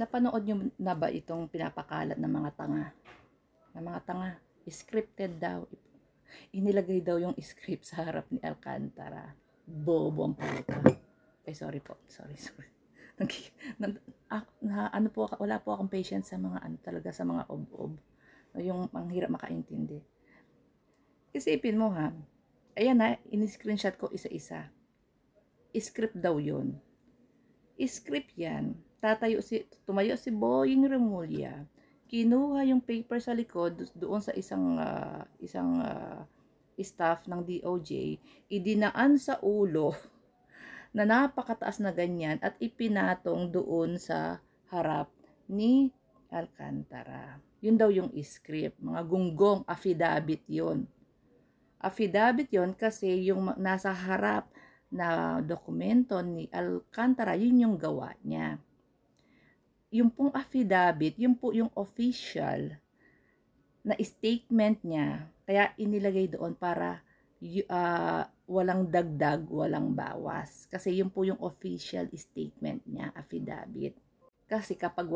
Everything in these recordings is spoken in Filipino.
Napanood nyo na ba itong pinapakalat ng mga tanga? Ng mga tanga, scripted daw. Inilagay daw yung script sa harap ni Alcantara. Bobo ang puta. Ay, sorry po. Sorry. Ano po, wala po akong patience sa mga talaga sa mga ob-ob. Yung ang hirap makaintindi. Isipin mo ha. Ayan na, in-screenshot ko isa-isa. Script daw yun. Script yan. Tumayo si Boying Remulla. Kinuha yung paper sa likod doon sa isang staff ng DOJ, idinaan sa ulo na napakataas na ganyan at ipinatong doon sa harap ni Alcantara. Yun daw yung script, mga gunggong, affidavit yun. Affidavit yun kasi yung nasa harap na dokumento ni Alcantara, yun yung gawa niya. Yung pong affidavit, yun po yung official na statement niya. Kaya inilagay doon para walang dagdag, walang bawas. Kasi yun po yung official statement niya, affidavit. Kasi kapag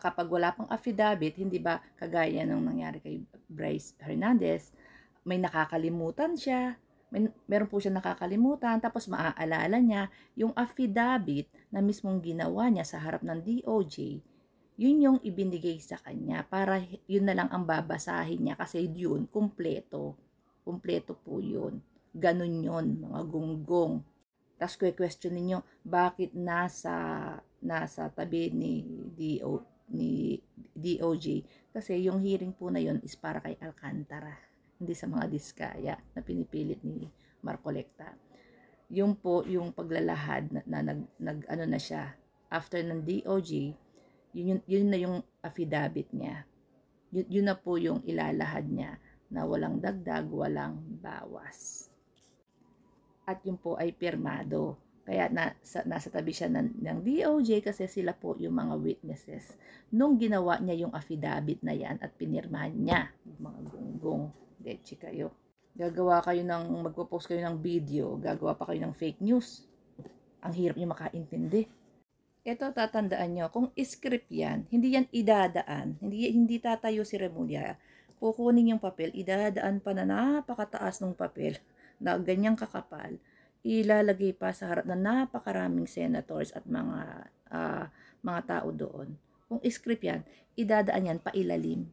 kapag wala pang affidavit, hindi ba kagaya ng nangyari kay Bryce Hernandez, may nakakalimutan siya. Meron po siya nakakalimutan, tapos maaalala niya yung affidavit na mismong ginawa niya sa harap ng DOJ, yun yung ibinigay sa kanya para yun na lang ang babasahin niya kasi yun, kumpleto po yun. Ganun yun, mga gunggong. Tapos question ninyo, bakit nasa tabi ni DOJ? Kasi yung hearing po na yun is para kay Alcantara, hindi sa mga diskaya na pinipilit ni Marcolecta. Yung po, yung paglalahad na ano na siya, after ng DOJ, yun na yung affidavit niya. Yun na po yung ilalahad niya na walang dagdag, walang bawas. At yun po ay pirmado. Kaya nasa tabi siya ng DOJ kasi sila po yung mga witnesses. Nung ginawa niya yung affidavit na yan at pinirmahan niya, mga gunggong, dechi kayo. Magpo-post kayo ng video, gagawa pa kayo ng fake news. Ang hirap niyo makaintindi. Ito, tatandaan nyo, kung script yan, hindi yan idadaan, hindi tatayo si Remulla, kukunin yung papel, idadaan pa na napakataas ng papel, na ganyang kakapal, ilalagay pa sa harap na napakaraming senators at mga tao doon. Kung script yan, idadaan yan pailalim,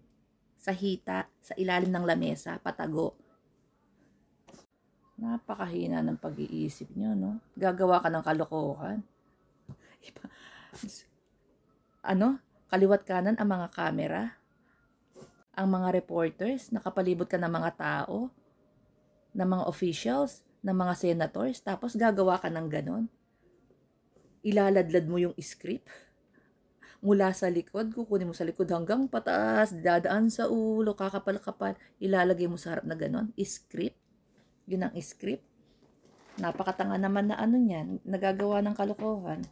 sa hita, sa ilalim ng lamesa, patago. Napakahina ng pag-iisip nyo, no? Gagawa ka ng kalokohan. Kaliwat kanan ang mga kamera, ang mga reporters, nakapalibot ka ng mga tao, ng mga officials, ng mga senators, tapos gagawa ka ng ganon. Ilaladlad mo yung script mula sa likod, kukunin mo sa likod hanggang pataas, dadaan sa ulo, kakapal-kapal, ilalagay mo sa harap na ganon, script. Yun ang script. Napakatanga naman na ano niyan, nagagawa ng kalokohan.